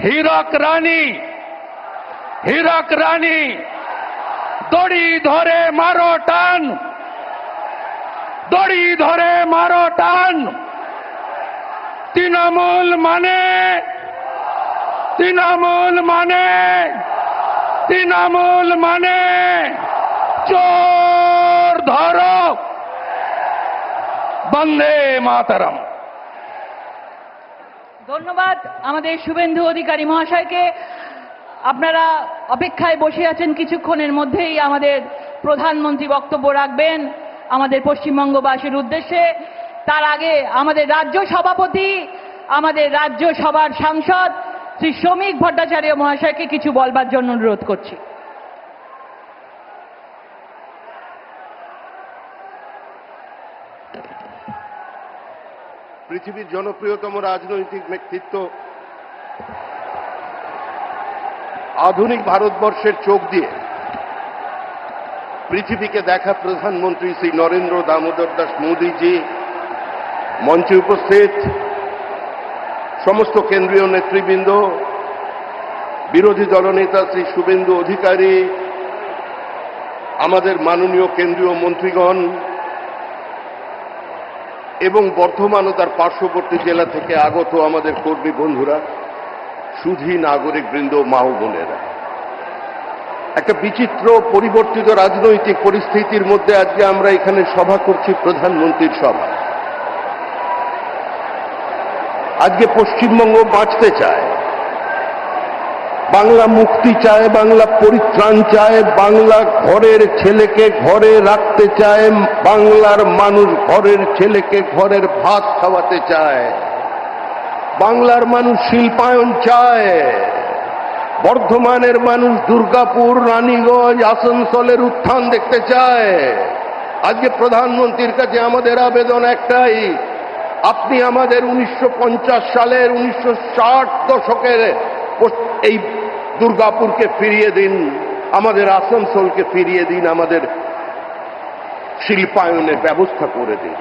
হীরক রানী দড়ি ধরে মারো টান, দড়ি ধরে মারো টান। তৃণমূল মানে চোর ধরো। বন্দে মাতরম। ধন্যবাদ আমাদের শুভেন্দু অধিকারী মহাশয়কে। আপনারা অপেক্ষায় বসে আছেন, কিছুক্ষণের মধ্যেই আমাদের প্রধানমন্ত্রী বক্তব্য রাখবেন আমাদের পশ্চিমবঙ্গবাসীর উদ্দেশ্যে। তার আগে আমাদের রাজ্য সভাপতি, আমাদের রাজ্যসভার সাংসদ শ্রী শ্রমিক ভট্টাচার্য মহাশয়কে কিছু বলবার জন্য অনুরোধ করছি। পৃথিবীর জনপ্রিয়তম রাজনৈতিক ব্যক্তিত্ব, আধুনিক ভারতবর্ষের চোখ দিয়ে পৃথিবীকে দেখা প্রধানমন্ত্রী শ্রী নরেন্দ্র দামোদর দাস মোদীজি, মঞ্চে উপস্থিত সমস্ত কেন্দ্রীয় নেতৃবৃন্দ, বিরোধী দলনেতা শ্রী শুভেন্দু অধিকারী, আমাদের মাননীয় কেন্দ্রীয় মন্ত্রীগণ এবং বর্ধমান ও তার পার্শ্ববর্তী জেলা থেকে আগত আমাদের কর্মী বন্ধুরা, সুধী নাগরিকবৃন্দ, মা ও বোনেরা, একটা বিচিত্র পরিবর্তিত রাজনৈতিক পরিস্থিতির মধ্যে আজকে আমরা এখানে সভা করছি, প্রধানমন্ত্রীর সভা। আজকে পশ্চিমবঙ্গ বাঁচতে চায়, বাংলা মুক্তি চায়, বাংলা পরিত্রাণ চায়, বাংলা ঘরের ছেলেকে ঘরে রাখতে চায়, বাংলার মানুষ ঘরের ছেলেকে ঘরের ভাত খাওয়াতে চায়, বাংলার মানুষ শিল্পায়ন চায়, বর্ধমানের মানুষ দুর্গাপুর, রানীগঞ্জ, আসানসোলের উত্থান দেখতে চায়। আজকে প্রধানমন্ত্রীর কাছে আমাদের আবেদন একটাই, আপনি আমাদের 1950 সালের 1960 দশকের এই দুর্গাপুরকে ফিরিয়ে দিন, আমাদের আসানসোলকে ফিরিয়ে দিন, আমাদের শিল্পায়নের ব্যবস্থা করে দিন।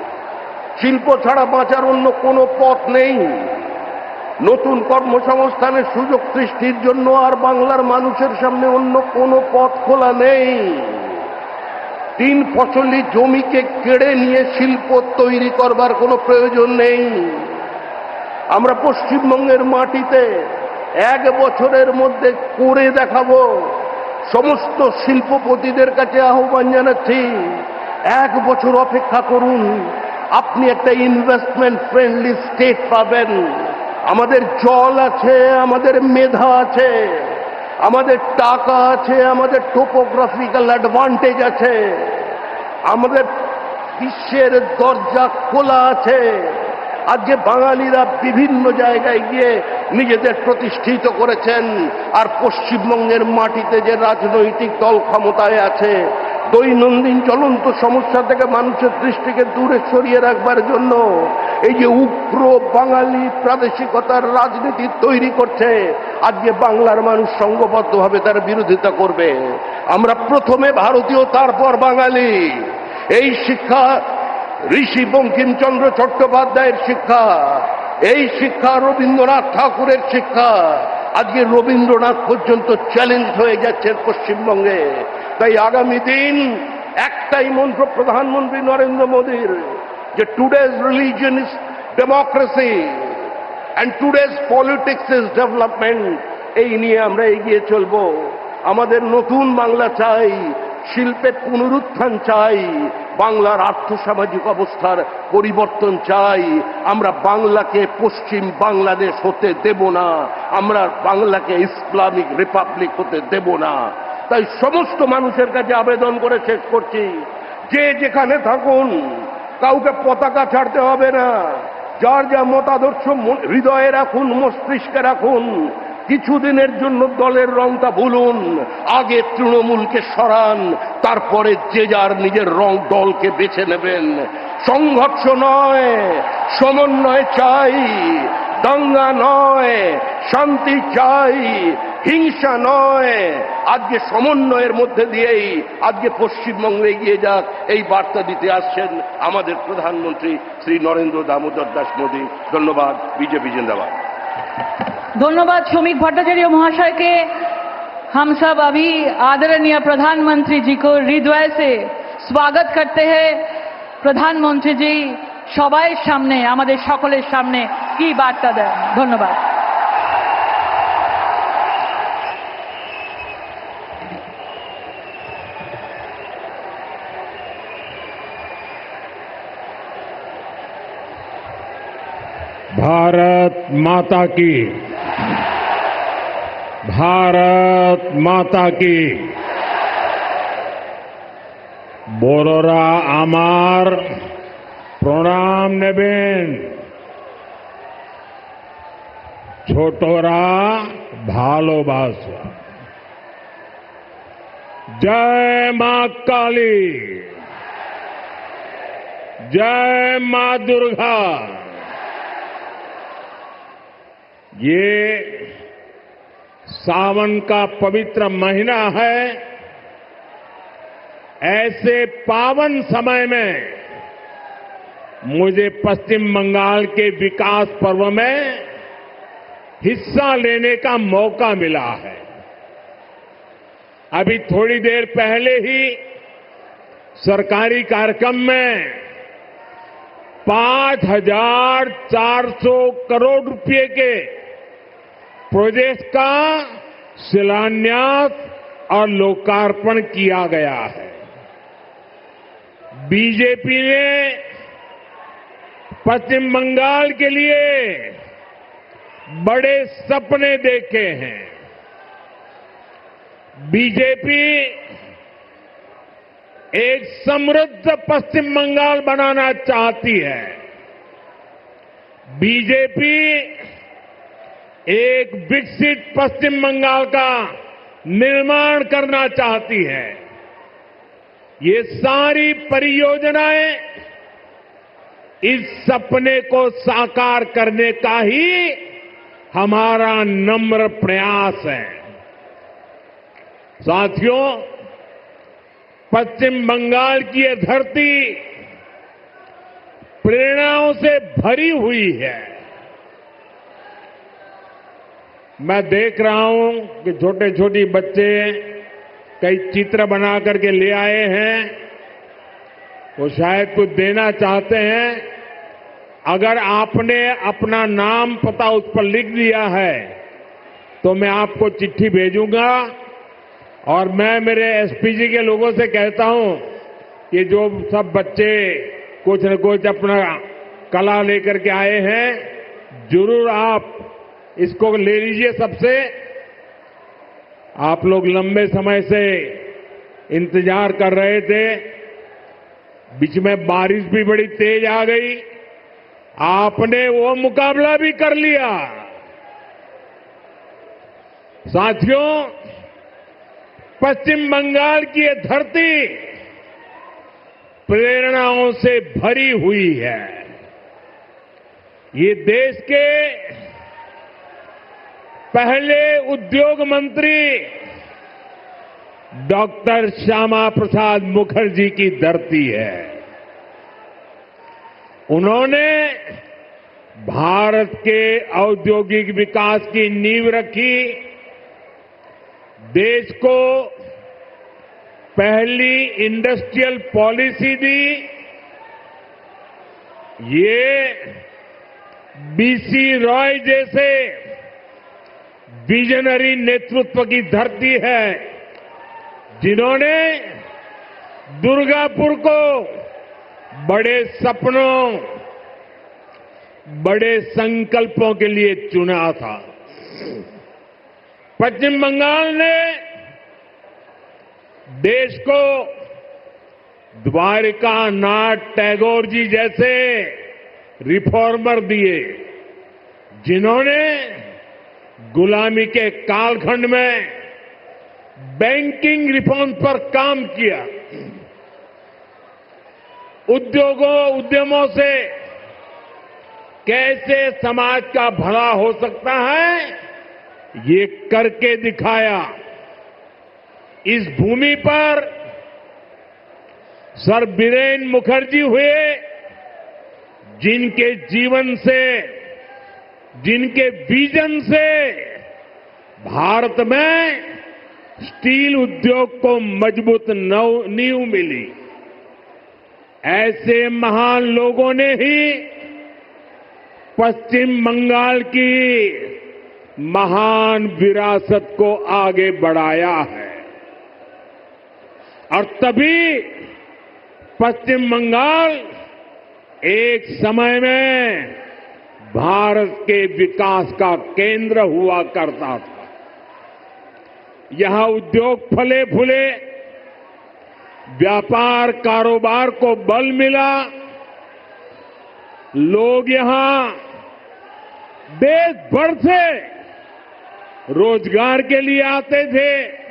শিল্প ছাড়া বাঁচার অন্য কোনো পথ নেই। নতুন কর্মসংস্থানের সুযোগ সৃষ্টির জন্য আর বাংলার মানুষের সামনে অন্য কোনো পথ খোলা নেই। 3 ফসলি জমিকে কেড়ে নিয়ে শিল্প তৈরি করবার কোনো প্রয়োজন নেই। আমরা পশ্চিমবঙ্গের মাটিতে 1 বছরের মধ্যে করে দেখাবো। সমস্ত শিল্পপতিদের কাছে আহ্বান জানাচ্ছি, 1 বছর অপেক্ষা করুন, আপনি একটা ইনভেস্টমেন্ট ফ্রেন্ডলি স্টেট পাবেন। আমাদের জল আছে, আমাদের মেধা আছে, আমাদের টাকা আছে, আমাদের টোপোগ্রাফিক্যাল অ্যাডভান্টেজ আছে, আমাদের বিশ্বের দরজা খোলা আছে। আজকে বাঙালিরা বিভিন্ন জায়গায় গিয়ে নিজেদের প্রতিষ্ঠিত করেছেন, আর পশ্চিমবঙ্গের মাটিতে যে রাজনৈতিক দল ক্ষমতায় আছে, দৈনন্দিন চলন্ত সমস্যা থেকে মানুষের দৃষ্টিকে দূরে সরিয়ে রাখবার জন্য এই যে উগ্র বাঙালি প্রাদেশিকতার রাজনীতি তৈরি করছে, আজকে বাংলার মানুষ সংঘবদ্ধভাবে তার বিরোধিতা করবে। আমরা প্রথমে ভারতীয়, তারপর বাঙালি। এই শিক্ষা ঋষি বঙ্কিমচন্দ্র চট্টোপাধ্যায়ের শিক্ষা, এই শিক্ষা রবীন্দ্রনাথ ঠাকুরের শিক্ষা। আজকে রবীন্দ্রনাথ পর্যন্ত চ্যালেঞ্জ হয়ে যাচ্ছেন পশ্চিমবঙ্গে। তাই আগামী দিন একটাই মন্ত্র প্রধানমন্ত্রী নরেন্দ্র মোদীর, যে today's religion is democracy and today's politics is development. এই নিয়ে আমরা এগিয়ে চলব। আমাদের নতুন বাংলা চাই, শিল্পের পুনরুত্থান চাই, বাংলার আর্থসামাজিক অবস্থার পরিবর্তন চাই। আমরা বাংলাকে পশ্চিম বাংলাদেশ হতে দেব না, আমরা বাংলাকে ইসলামিক রিপাবলিক হতে দেব না। তাই সমস্ত মানুষের কাছে আবেদন করে শেষ করছি, যে যেখানে থাকুন কাউকে পতাকা ছাড়তে হবে না। যার যা মতাদর্শ হৃদয়ে রাখুন, মস্তিষ্কে রাখুন। কিছুদিনের জন্য দলের রংটা ভুলুন, আগে তৃণমূলকে সরান, তারপরে যে যার নিজের রং দলকে বেছে নেবেন। সংঘর্ষ নয়, সমন্বয় চাই, দাঙ্গা নয়, শান্তি চাই, হিংসা নয়। আজকে সমন্বয়ের মধ্যে দিয়েই আজকে পশ্চিমবঙ্গে এগিয়ে যাক, এই বার্তা দিতে আসছেন আমাদের প্রধানমন্ত্রী শ্রী নরেন্দ্র দামোদর দাস মোদী। ধন্যবাদ। বিজেপি জিন্দাবাদ। धन्यवाद श्रमिक भट्टाचार्य महाशय के। हम सब अभी आदरणीय प्रधानमंत्री जी को हृदय से स्वागत करते हैं। प्रधानमंत्री जी সবাইয়ের সামনে আমাদের সকলের সামনে কি বার্তা দেন। ধন্যবাদ। भारत माता की, भारत माता की। बोरोरा आमार प्रणाम नेबेन, छोटोरा भालोबासा। जय मां काली, जय मां दुर्गा। ये सावन का पवित्र महीना है। ऐसे पावन समय में मुझे पश्चिम बंगाल के विकास पर्व में हिस्सा लेने का मौका मिला है। अभी थोड़ी देर पहले ही सरकारी कार्यक्रम में 5,400 करोड़ रुपए के प्रोजेक्ट का शिलान्यास और लोकार्पण किया गया है। बीजेपी ने पश्चिम बंगाल के लिए बड़े सपने देखे हैं। बीजेपी एक समृद्ध पश्चिम बंगाल बनाना चाहती है। बीजेपी एक विकसित पश्चिम बंगाल का निर्माण करना चाहती है। ये सारी परियोजनाएं इस सपने को साकार करने का ही हमारा नम्र प्रयास है। साथियों, पश्चिम बंगाल की ये धरती प्रेरणाओं से भरी हुई है। मैं देख रहा हूं कि छोटे छोटे बच्चे कई चित्र बना करके ले आए हैं। वो शायद कुछ देना चाहते हैं। अगर आपने अपना नाम पता उस पर लिख दिया है तो मैं आपको चिट्ठी भेजूंगा और मैं मेरे एसपीजी के लोगों से कहता हूं कि जो सब बच्चे कुछ न कुछ अपना कला लेकर के आए हैं, जरूर आप इसको ले लीजिए सबसे। आप लोग लंबे समय से इंतजार कर रहे थे। बीच में बारिश भी बड़ी तेज आ गई। आपने वो मुकाबला भी कर लिया। साथियों, पश्चिम बंगाल की ये धरती प्रेरणाओं से भरी हुई है। ये देश के पहले उद्योग मंत्री डॉक्टर श्यामा प्रसाद मुखर्जी की धरती है। उन्होंने भारत के औद्योगिक विकास की नींव रखी। देश को पहली इंडस्ट्रियल पॉलिसी दी। ये बीसी रॉय जैसे विजनरी नेतृत्व की धरती है, जिन्होंने दुर्गापुर को बड़े सपनों, बड़े संकल्पों के लिए चुना था। पश्चिम बंगाल ने देश को द्वारिका नाथ टैगोर जी जैसे रिफॉर्मर दिए, जिन्होंने गुलामी के कालखंड में बैंकिंग रिफॉर्म पर काम किया। उद्यमों से कैसे समाज का भला हो सकता है, ये करके दिखाया। इस भूमि पर सर बीरेन मुखर्जी हुए, जिनके जीवन से जिनके विजन से भारत में स्टील उद्योग को मजबूत नींव मिली, ऐसे महान लोगों ने ही पश्चिम बंगाल की महान विरासत को आगे बढ़ाया है। और तभी पश्चिम बंगाल एक समय में भारत के विकास का केंद्र हुआ करता था। यहां उद्योग फले फूले, व्यापार कारोबार को बल मिला, लोग यहां देश भर से रोजगार के लिए आते थे।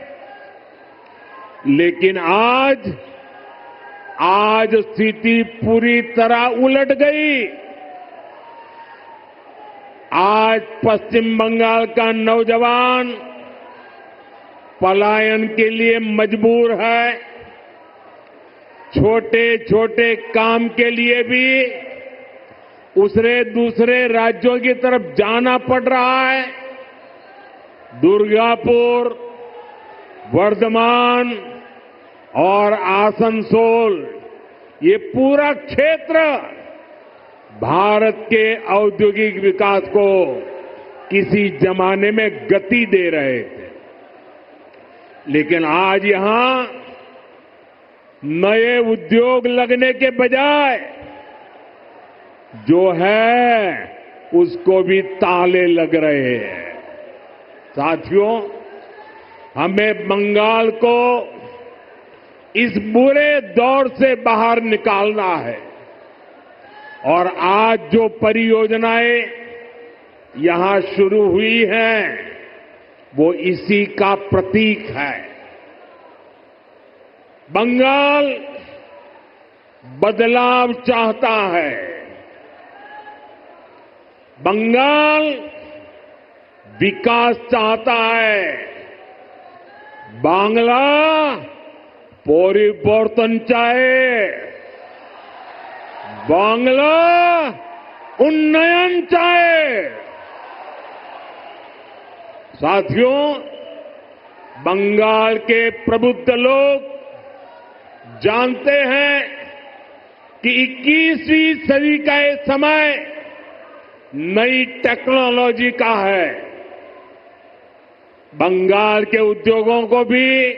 लेकिन आज स्थिति पूरी तरह उलट गई। आज पश्चिम बंगाल का नौजवान पलायन के लिए मजबूर है। छोटे छोटे काम के लिए भी दूसरे राज्यों की तरफ जाना पड़ रहा है। दुर्गापुर, वर्धमान और आसनसोल, ये पूरा क्षेत्र भारत के औद्योगिक विकास को किसी जमाने में गति दे रहे थे। लेकिन आज यहां नए उद्योग लगने के बजाय जो है उसको भी ताले लग रहे हैं। साथियों, हमें बंगाल को इस बुरे दौर से बाहर निकालना है। और आज जो परियोजनाएं यहां शुरू हुई हैं, वो इसी का प्रतीक है। बंगाल बदलाव चाहता है। बंगाल विकास चाहता है। बांग्ला परिवर्तन चाहे, बांग्ला उन्नयन चाहे। साथियों, बंगाल के प्रबुद्ध लोग जानते हैं कि 21वीं सदी का ये समय नई टेक्नोलॉजी का है। बंगाल के उद्योगों को भी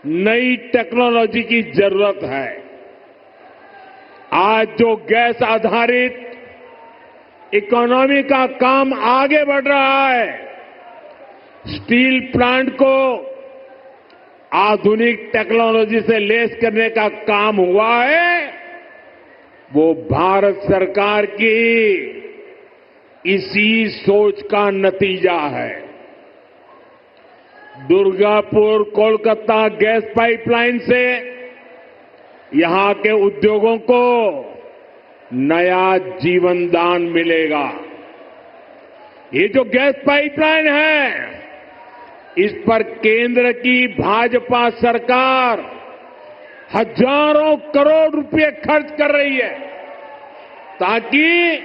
नई टेक्नोलॉजी की जरूरत है। आज जो गैस आधारित इकोनॉमी का काम आगे बढ़ रहा है, स्टील प्लांट को आधुनिक टेक्नोलॉजी से लेस करने का काम हुआ है, वो भारत सरकार की इसी सोच का नतीजा है। दुर्गापुर कोलकाता गैस पाइपलाइन से यहां के उद्योगों को नया जीवन दान मिलेगा। ये जो गैस पाइपलाइन है, इस पर केंद्र की भाजपा सरकार हजारों करोड़ रुपए खर्च कर रही है, ताकि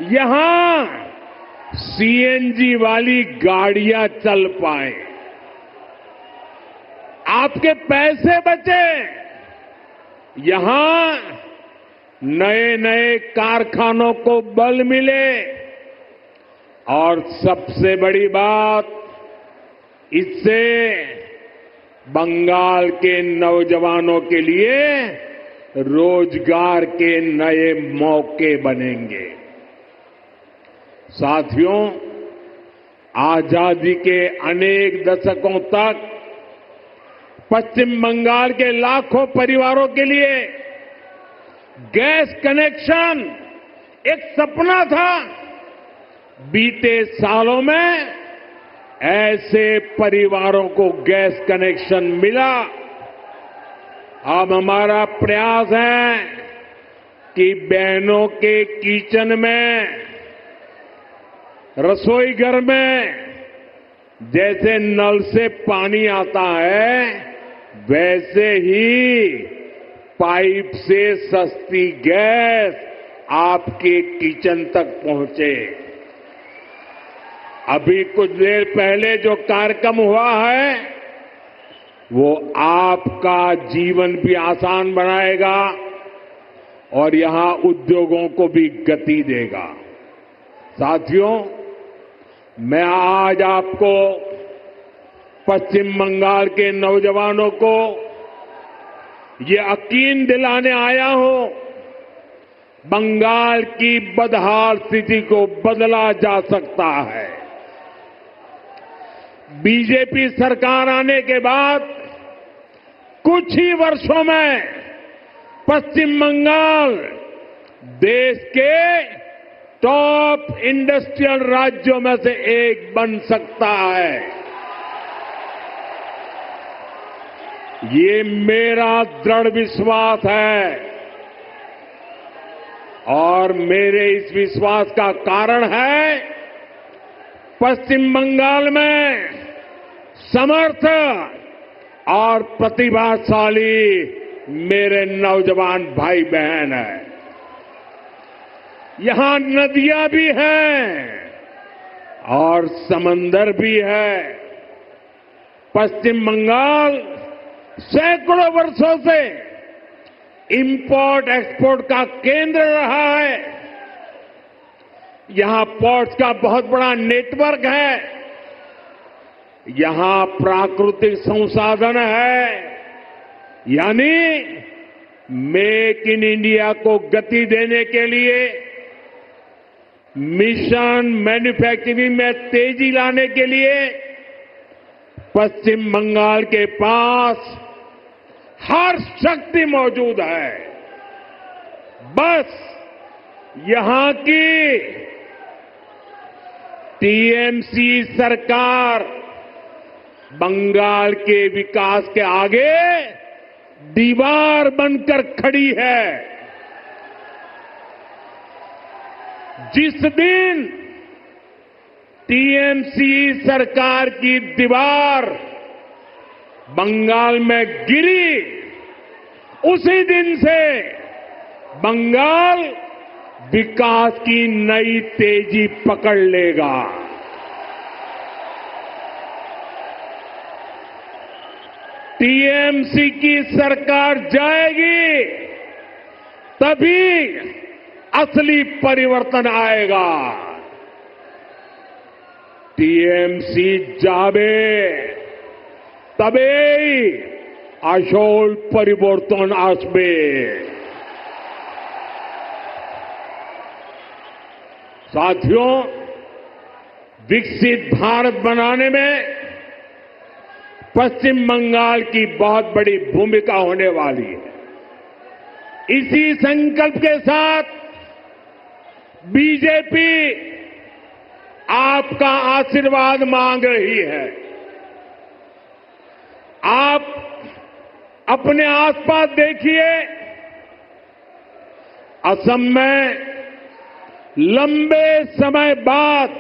यहां सीएनजी वाली गाड़ियां चल पाए, आपके पैसे बचे, यहां नए नए कारखानों को बल मिले। और सबसे बड़ी बात, इससे बंगाल के नौजवानों के लिए रोजगार के नए मौके बनेंगे। साथियों, आजादी के अनेक दशकों तक पश्चिम बंगाल के लाखों परिवारों के लिए गैस कनेक्शन एक सपना था। बीते सालों में ऐसे परिवारों को गैस कनेक्शन मिला। अब हमारा प्रयास है कि बहनों के किचन में, रसोई घर में जैसे नल से पानी आता है, वैसे ही पाइप से सस्ती गैस आपके किचन तक पहुंचे। अभी कुछ देर पहले जो कार्यक्रम हुआ है वो आपका जीवन भी आसान बनाएगा और यहां उद्योगों को भी गति देगा। साथियों, मैं आज आपको पश्चिम बंगाल के नौजवानों को ये यकीन दिलाने आया हूं, बंगाल की बदहाल स्थिति को बदला जा सकता है। बीजेपी सरकार आने के बाद कुछ ही वर्षों में पश्चिम बंगाल देश के टॉप इंडस्ट्रियल राज्यों में से एक बन सकता है। ये मेरा दृढ़ विश्वास है और मेरे इस विश्वास का कारण है पश्चिम बंगाल में समर्थ और प्रतिभाशाली मेरे नौजवान भाई बहन हैं। यहां नदियां भी हैं और समंदर भी है। पश्चिम बंगाल सैकड़ों वर्षों से इंपोर्ट एक्सपोर्ट का केंद्र रहा है। यहां पोर्ट्स का बहुत बड़ा नेटवर्क है। यहां प्राकृतिक संसाधन है, यानी मेक इन इंडिया को गति देने के लिए, मिशन मैन्युफैक्चरिंग में तेजी लाने के लिए पश्चिम बंगाल के पास हर शक्ति मौजूद है। बस यहां की टीएमसी सरकार बंगाल के विकास के आगे दीवार बनकर खड़ी है। जिस दिन टीएमसी सरकार की दीवार बंगाल में गिरी, उसी दिन से बंगाल विकास की नई तेजी पकड़ लेगा। टीएमसी की सरकार जाएगी तभी असली परिवर्तन आएगा। टीएमसी जावे तबेई আসল परिवर्तन আসবে। साथियों, विकसित भारत बनाने में पश्चिम बंगाल की बहुत बड़ी भूमिका होने वाली है। इसी संकल्प के साथ बीजेपी आपका आशीर्वाद मांग रही है। आप अपने आसपास देखिए, असम में लंबे समय बाद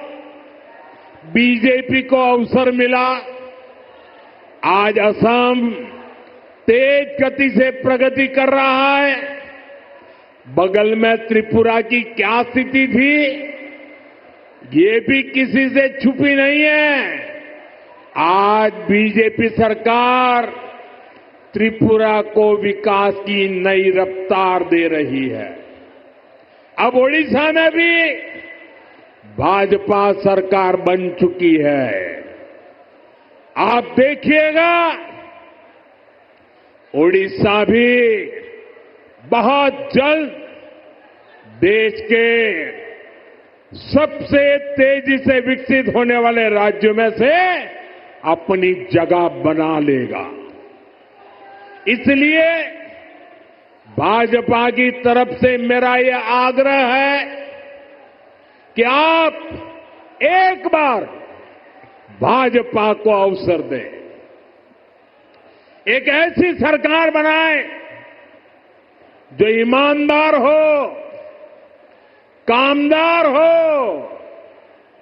बीजेपी को अवसर मिला। आज असम तेज गति से प्रगति कर रहा है। बगल में त्रिपुरा की क्या स्थिति थी, ये भी किसी से छुपी नहीं है। आज बीजेपी सरकार त्रिपुरा को विकास की नई रफ्तार दे रही है। अब ओडिशा में भी भाजपा सरकार बन चुकी है। आप देखिएगा, ओडिशा भी बहुत जल्द देश के सबसे तेजी से विकसित होने वाले राज्यों में से अपनी जगह बना लेगा। इसलिए भाजपा की तरफ से मेरा यह आग्रह है कि आप एक बार भाजपा को अवसर दें, एक ऐसी सरकार बनाएं जो ईमानदार हो, कामदार हो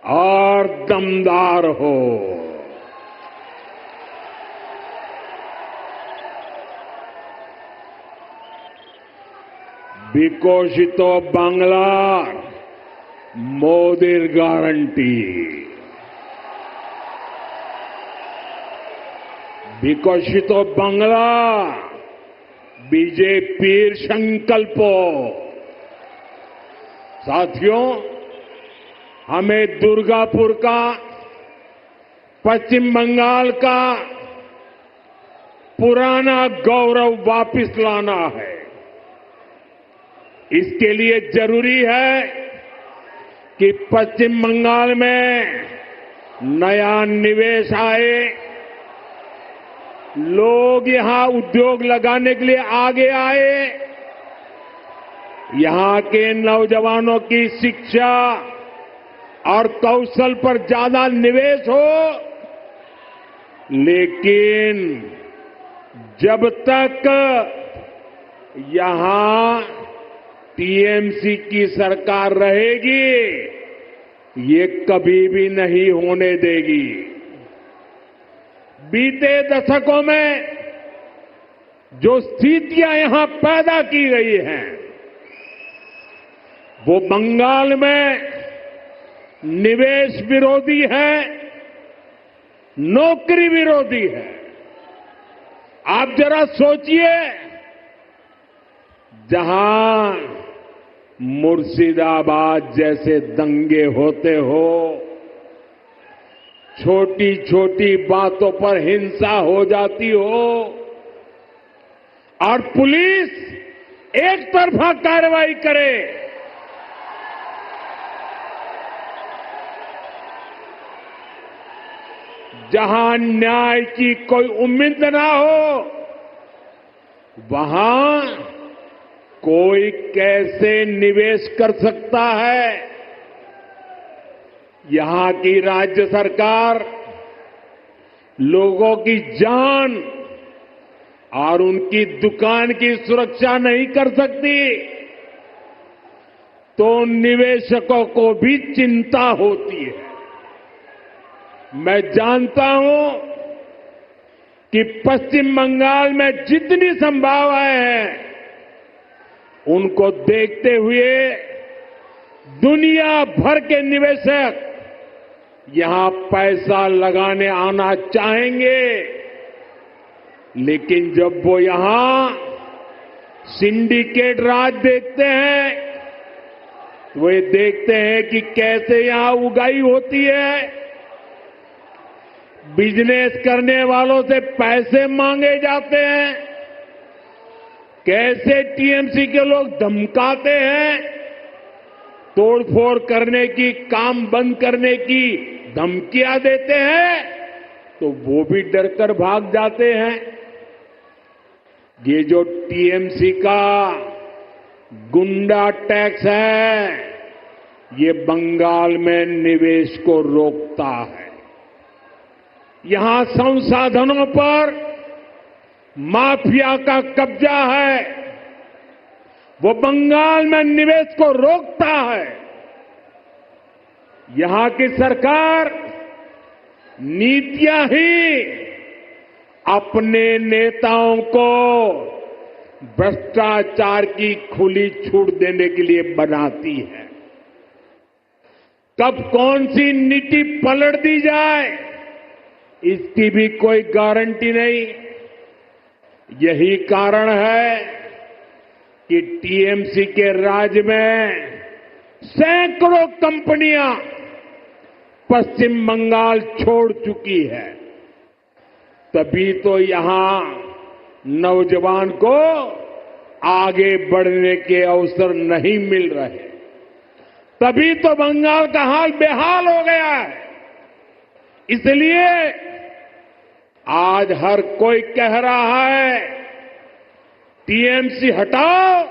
और दमदार हो। বিকশিত বাংলার মোদির গ্যারান্টি। विकसित बांग्ला बीजेपीर संकल्पो। साथियों, हमें दुर्गापुर का, पश्चिम बंगाल का पुराना गौरव वापस लाना है। इसके लिए जरूरी है कि पश्चिम बंगाल में नया निवेश आए, लोग यहां उद्योग लगाने के लिए आगे आए, यहां के नौजवानों की शिक्षा और कौशल पर ज्यादा निवेश हो। लेकिन जब तक यहां टीएमसी की सरकार रहेगी, ये कभी भी नहीं होने देगी। बीते दशकों में जो स्थितियां यहां पैदा की गई हैं, वो बंगाल में निवेश विरोधी है, नौकरी विरोधी है। आप जरा सोचिए, जहां मुर्शिदाबाद जैसे दंगे होते हो, छोटी छोटी बातों पर हिंसा हो जाती हो और पुलिस एक तरफा कार्रवाई करे, जहां न्याय की कोई उम्मीद ना हो, वहां कोई कैसे निवेश कर सकता है? यहां की राज्य सरकार लोगों की जान और उनकी दुकान की सुरक्षा नहीं कर सकती, तो निवेशकों को भी चिंता होती है। मैं जानता हूं कि पश्चिम बंगाल में जितनी संभावनाएं हैं, उनको देखते हुए दुनिया भर के निवेशक यहां पैसा लगाने आना चाहेंगे। लेकिन जब वो यहां सिंडिकेट राज देखते हैं, तो वे देखते हैं कि कैसे यहां उगाई होती है, बिजनेस करने वालों से पैसे मांगे जाते हैं, कैसे टीएमसी के लोग धमकाते हैं, तोड़फोड़ करने की, काम बंद करने की धमकियां देते हैं, तो वो भी डरकर भाग जाते हैं। ये जो टीएमसी का गुंडा टैक्स है, ये बंगाल में निवेश को रोकता है। यहां संसाधनों पर माफिया का कब्जा है, वो बंगाल में निवेश को रोकता है। यहां की सरकार नीतियां ही अपने नेताओं को भ्रष्टाचार की खुली छूट देने के लिए बनाती है। कब कौन सी नीति पलट दी जाए, इसकी भी कोई गारंटी नहीं। यही कारण है कि टीएमसी के राज में सैकड़ों कंपनियां पश्चिम बंगाल छोड़ चुकी है। तभी तो यहां नौजवान को आगे बढ़ने के अवसर नहीं मिल रहे, तभी तो बंगाल का हाल बेहाल हो गया है। इसलिए आज हर कोई कह रहा है, टीएमसी हटाओ,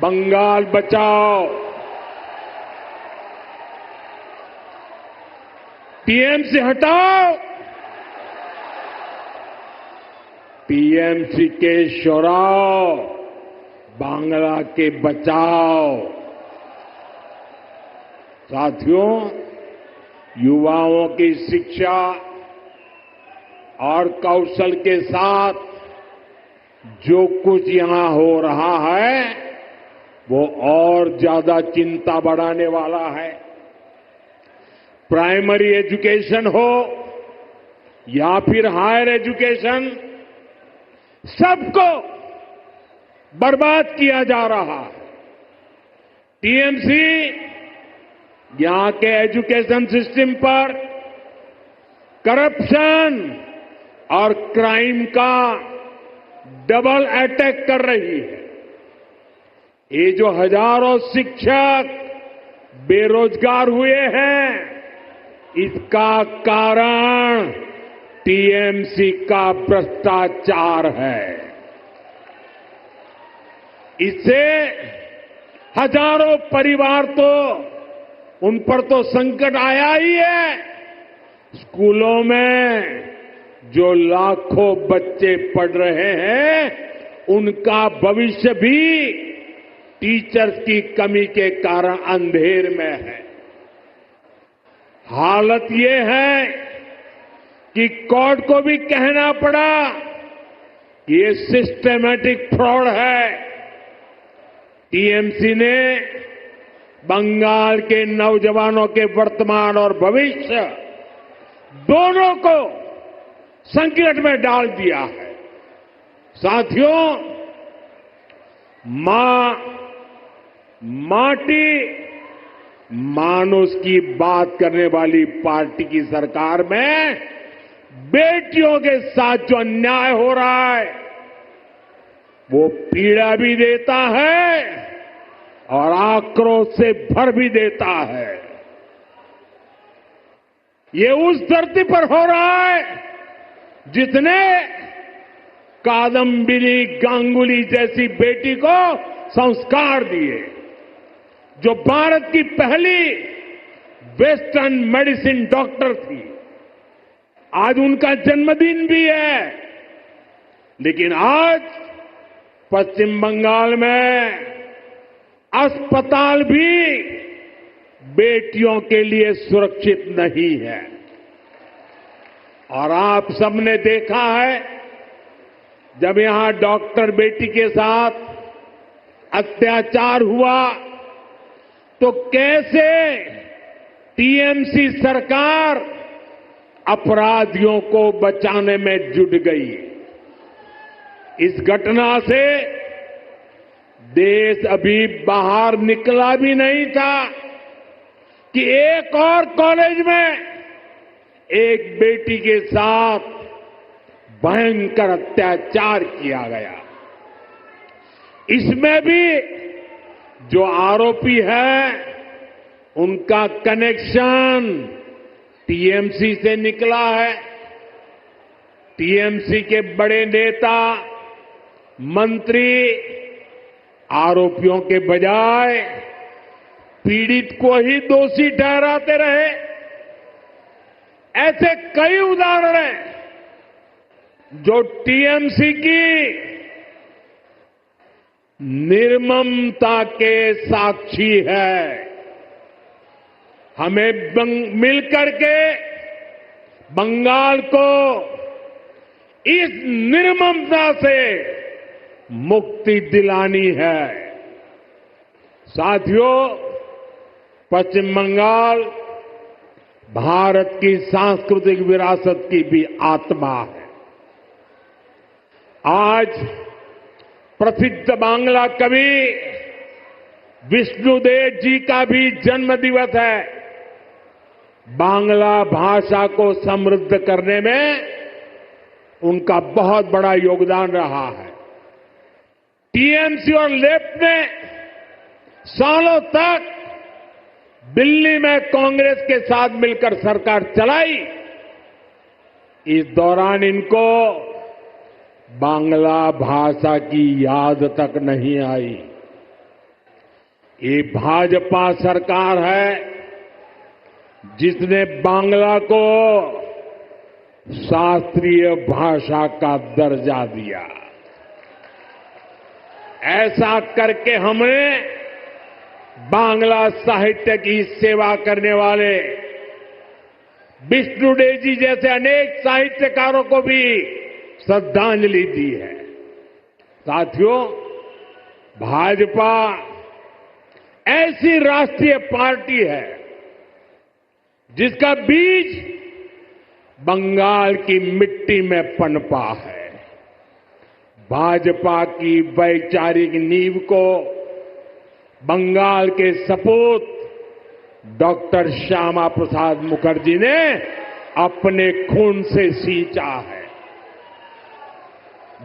बंगाल बचाओ। टीएमसी हटाओ, टीएमसी के शोराओ, बांग्ला के बचाओ। साथियों, युवाओं की शिक्षा और कौशल के साथ जो कुछ यहां हो रहा है, वो और ज्यादा चिंता बढ़ाने वाला है। प्राइमरी एजुकेशन हो, या फिर हायर एजुकेशन, सबको बर्बाद किया जा रहा है। टीएमसी यहां के एजुकेशन सिस्टम पर करप्शन और क्राइम का डबल अटैक कर रही है। ये जो हजारों शिक्षक बेरोजगार हुए हैं, इसका कारण टीएमसी का भ्रष्टाचार है। इससे हजारों परिवार तो उन पर तो संकट आया ही है। स्कूलों में जो लाखों बच्चे पढ़ रहे हैं, उनका भविष्य भी टीचर्स की कमी के कारण अंधेर में है। हालत ये है कि कोर्ट को भी कहना पड़ा कि ये सिस्टमैटिक फ्रॉड है। टीएमसी ने बंगाल के नौजवानों के वर्तमान और भविष्य दोनों को संकट में डाल दिया है। साथियों, माटी मानुष की बात करने वाली पार्टी की सरकार में बेटियों के साथ जो अन्याय हो रहा है, वो पीड़ा भी देता है और आक्रोश से भर भी देता है। ये उस धरती पर हो रहा है जिसने कादम्बिनी गांगुली जैसी बेटी को संस्कार दिए, जो भारत की पहली वेस्टर्न मेडिसिन डॉक्टर थी। आज उनका जन्मदिन भी है, लेकिन आज पश्चिम बंगाल में अस्पताल भी बेटियों के लिए सुरक्षित नहीं है। और आप सबने देखा है, जब यहां डॉक्टर बेटी के साथ अत्याचार हुआ तो कैसे टीएमसी सरकार अपराधियों को बचाने में जुट गई। इस घटना से देश अभी बाहर निकला भी नहीं था कि एक और कॉलेज में एक बेटी के साथ भयंकर अत्याचार किया गया। इसमें भी जो आरोपी है, उनका कनेक्शन टीएमसी से निकला है। टीएमसी के बड़े नेता, मंत्री आरोपियों के बजाय पीड़ित को ही दोषी ठहराते रहे। ऐसे कई उदाहरण हैं जो टीएमसी की निर्ममता के साक्षी है। हमें मिलकर के बंगाल को इस निर्ममता से मुक्ति दिलानी है। साथियों, पश्चिम बंगाल भारत की सांस्कृतिक विरासत की भी आत्मा है। आज प्रसिद्ध बांग्ला कवि विष्णुदेव जी का भी जन्म दिवस है। बांग्ला भाषा को समृद्ध करने में उनका बहुत बड़ा योगदान रहा है। टीएमसी और लेफ्ट ने सालों तक दिल्ली में कांग्रेस के साथ मिलकर सरकार चलाई। इस दौरान इनको बांग्ला भाषा की याद तक नहीं आई। ये भाजपा सरकार है जिसने बांग्ला को शास्त्रीय भाषा का दर्जा दिया। ऐसा करके हमें बांग्ला साहित्य की सेवा करने वाले विष्णुदेव जी जैसे अनेक साहित्यकारों को भी श्रद्धांजलि दी है। साथियों, भाजपा ऐसी राष्ट्रीय पार्टी है जिसका बीज बंगाल की मिट्टी में पनपा है। भाजपा की वैचारिक नींव को बंगाल के सपूत डॉक्टर श्यामा प्रसाद मुखर्जी ने अपने खून से सींचा है।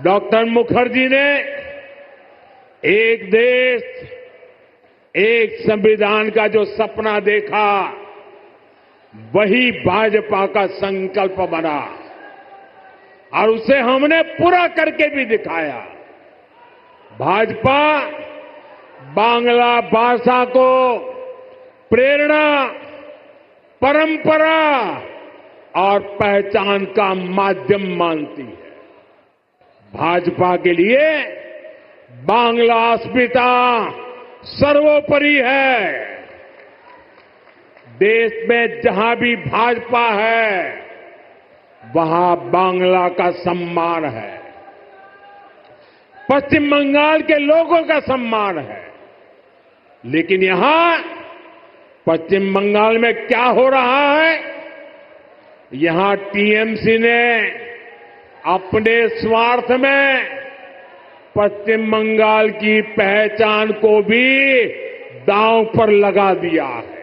डॉक्टर मुखर्जी ने एक देश एक संविधान का जो सपना देखा, वही भाजपा का संकल्प बना और उसे हमने पूरा करके भी दिखाया। भाजपा बांग्ला भाषा को प्रेरणा, परंपरा और पहचान का माध्यम मानती है। भाजपा के लिए बांग्ला अस्मिता सर्वोपरि है। देश में जहां भी भाजपा है, वहां बांग्ला का सम्मान है, पश्चिम बंगाल के लोगों का सम्मान है। लेकिन यहां पश्चिम बंगाल में क्या हो रहा है? यहां टीएमसी ने अपने स्वार्थ में पश्चिम बंगाल की पहचान को भी दांव पर लगा दिया है।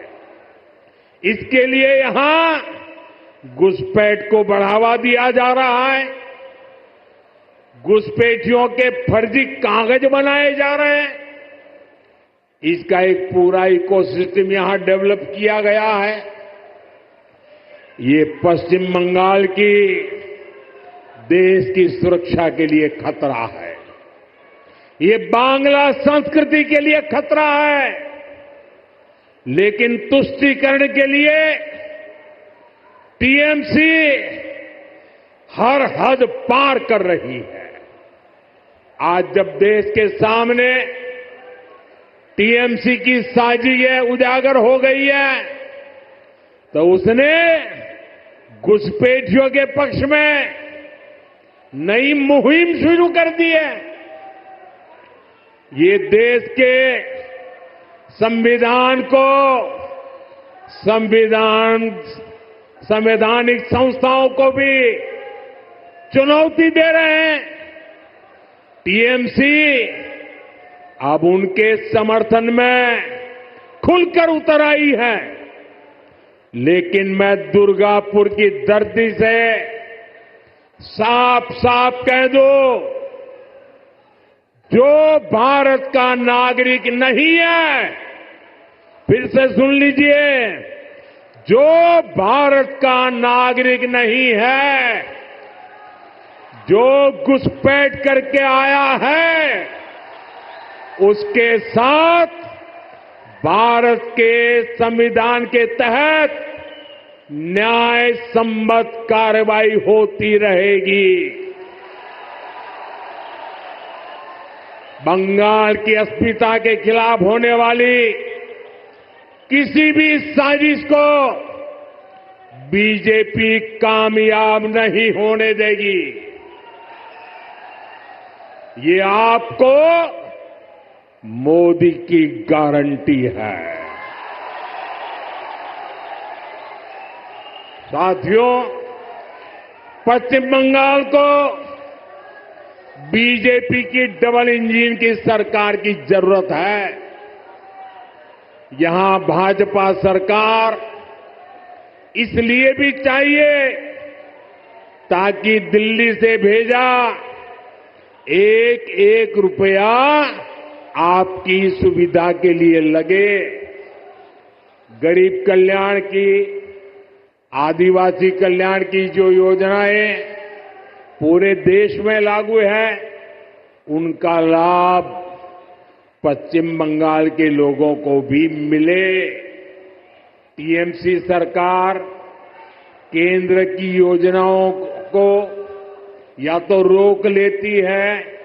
इसके लिए यहां घुसपैठ को बढ़ावा दिया जा रहा है। घुसपैठियों के फर्जी कागज बनाए जा रहे हैं। इसका एक पूरा इकोसिस्टम यहां डेवलप किया गया है। ये पश्चिम बंगाल की देश की सुरक्षा के लिए खतरा है। ये बांग्ला संस्कृति के लिए खतरा है। लेकिन तुष्टीकरण के लिए टीएमसी हर हद पार कर रही है। आज जब देश के सामने टीएमसी की साजिशें उजागर हो गई है, तो उसने घुसपैठियों के पक्ष में नई मुहिम शुरू कर दी है। ये देश के संविधान को संवैधानिक संस्थाओं को भी चुनौती दे रहे हैं। टीएमसी अब उनके समर्थन में खुलकर उतर आई है। लेकिन मैं दुर्गापुर की धरती से साफ साफ कह दूं, जो भारत का नागरिक नहीं है, फिर से सुन लीजिए, जो भारत का नागरिक नहीं है, जो घुसपैठ करके आया है, उसके साथ भारत के संविधान के तहत न्याय संबद्ध कार्रवाई होती रहेगी। बंगाल की अस्मिता के खिलाफ होने वाली किसी भी साजिश को बीजेपी कामयाब नहीं होने देगी। ये आपको मोदी की गारंटी है। साथियों, पश्चिम बंगाल को बीजेपी की डबल इंजन की सरकार की जरूरत है। यहां भाजपा सरकार इसलिए भी चाहिए ताकि दिल्ली से भेजा एक एक रुपया आपकी सुविधा के लिए लगे। गरीब कल्याण की, आदिवासी कल्याण की जो योजनाएं पूरे देश में लागू है, उनका लाभ पश्चिम बंगाल के लोगों को भी मिले। टीएमसी सरकार केंद्र की योजनाओं को या तो रोक लेती है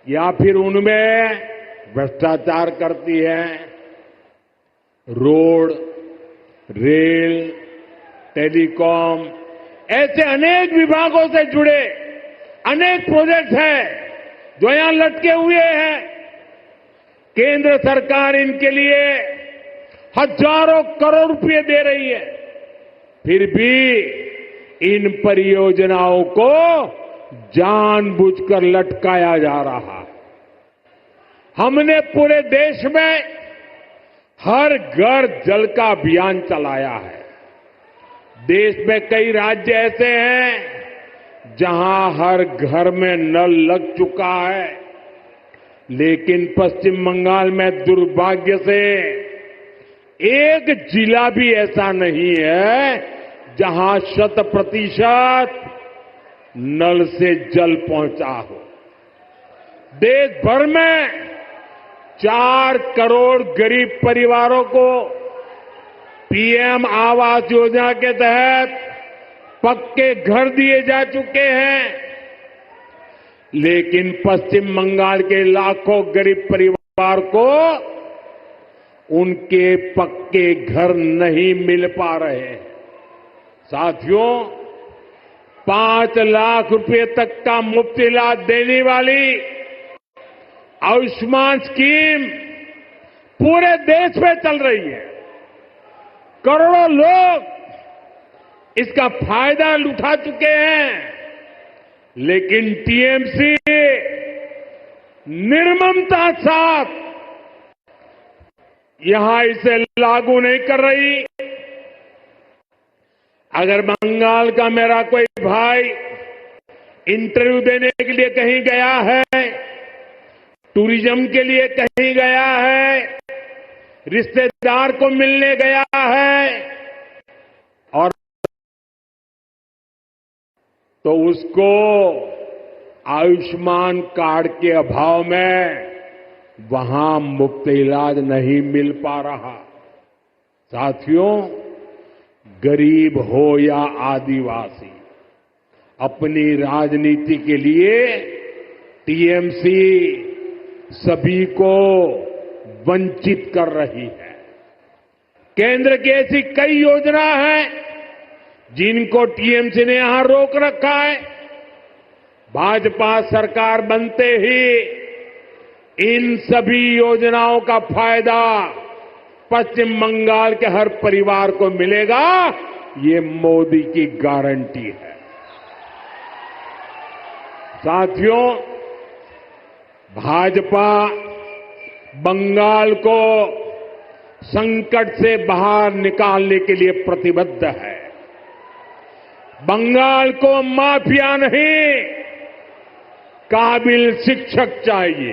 या फिर उनमें भ्रष्टाचार करती है। रोड, रेल, टेलीकॉम, ऐसे अनेक विभागों से जुड़े अनेक प्रोजेक्ट हैं जो यहां लटके हुए हैं। केंद्र सरकार इनके लिए हजारों करोड़ रुपए दे रही है, फिर भी इन परियोजनाओं को जानबूझकर लटकाया जा रहा है। हमने पूरे देश में हर घर जल का अभियान चलाया है। देश में कई राज्य ऐसे हैं जहां हर घर में नल लग चुका है, लेकिन पश्चिम बंगाल में दुर्भाग्य से एक जिला भी ऐसा नहीं है जहां 100% नल से जल पहुंचा हो। देश भर में 4 करोड़ गरीब परिवारों को पीएम आवास योजना के तहत पक्के घर दिए जा चुके हैं, लेकिन पश्चिम बंगाल के लाखों गरीब परिवार को उनके पक्के घर नहीं मिल पा रहे हैं। साथियों, 5 लाख रुपए तक का मुफ्त इलाज देने वाली आयुष्मान स्कीम पूरे देश में चल रही है। करोड़ों लोग इसका फायदा उठा चुके हैं, लेकिन टीएमसी निर्ममता साथ यहां इसे लागू नहीं कर रही। अगर बंगाल का मेरा कोई भाई इंटरव्यू देने के लिए कहीं गया है, टूरिज्म के लिए कहीं गया है, रिश्तेदार को मिलने गया है, और तो उसको आयुष्मान कार्ड के अभाव में वहां मुफ्त इलाज नहीं मिल पा रहा। साथियों, गरीब हो या आदिवासी, अपनी राजनीति के लिए टीएमसी सभी को वंचित कर रही है। केंद्र की ऐसी कई योजना हैं जिनको टीएमसी ने यहां रोक रखा है। भाजपा सरकार बनते ही इन सभी योजनाओं का फायदा पश्चिम बंगाल के हर परिवार को मिलेगा, ये मोदी की गारंटी है। साथियों, भाजपा बंगाल को संकट से बाहर निकालने के लिए प्रतिबद्ध है। बंगाल को माफिया नहीं, काबिल शिक्षक चाहिए।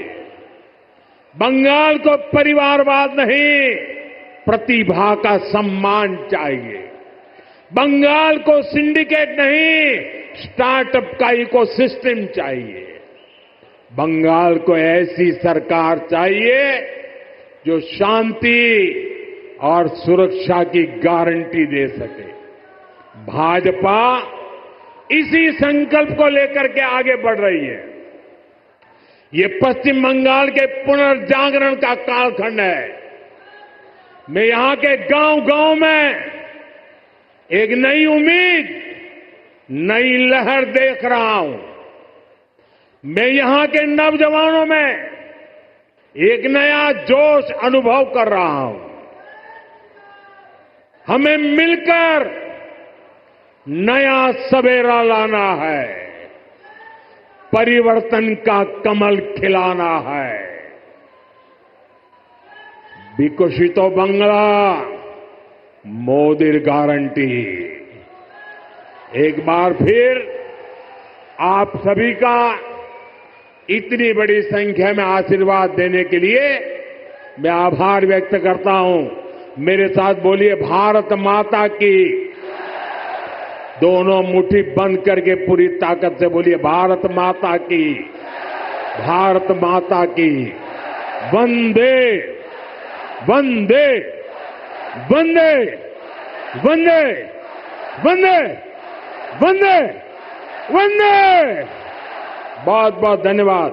बंगाल को परिवारवाद नहीं, प्रतिभा का सम्मान चाहिए। बंगाल को सिंडिकेट नहीं, स्टार्टअप का इकोसिस्टम चाहिए। बंगाल को ऐसी सरकार चाहिए जो शांति और सुरक्षा की गारंटी दे सके। भाजपा इसी संकल्प को लेकर के आगे बढ़ रही है। ये पश्चिम बंगाल के पुनर्जागरण का कालखंड है। मैं यहां के गांव-गांव में एक नई उम्मीद, नई लहर देख रहा हूं। मैं यहां के नौजवानों में एक नया जोश अनुभव कर रहा हूं। हमें मिलकर नया सवेरा लाना है, परिवर्तन का कमल खिलाना है। विकसित बंगला मोदी गारंटी। एक बार फिर आप सभी का इतनी बड़ी संख्या में आशीर्वाद देने के लिए मैं आभार व्यक्त करता हूं। मेरे साथ बोलिए, भारत माता की। दोनों मुट्ठी बंद करके पूरी ताकत से बोलिए, भारत माता की, भारत माता की। वंदे वंदे वंदे वंदे वंदे वंदे वंदे। बहुत बहुत धन्यवाद।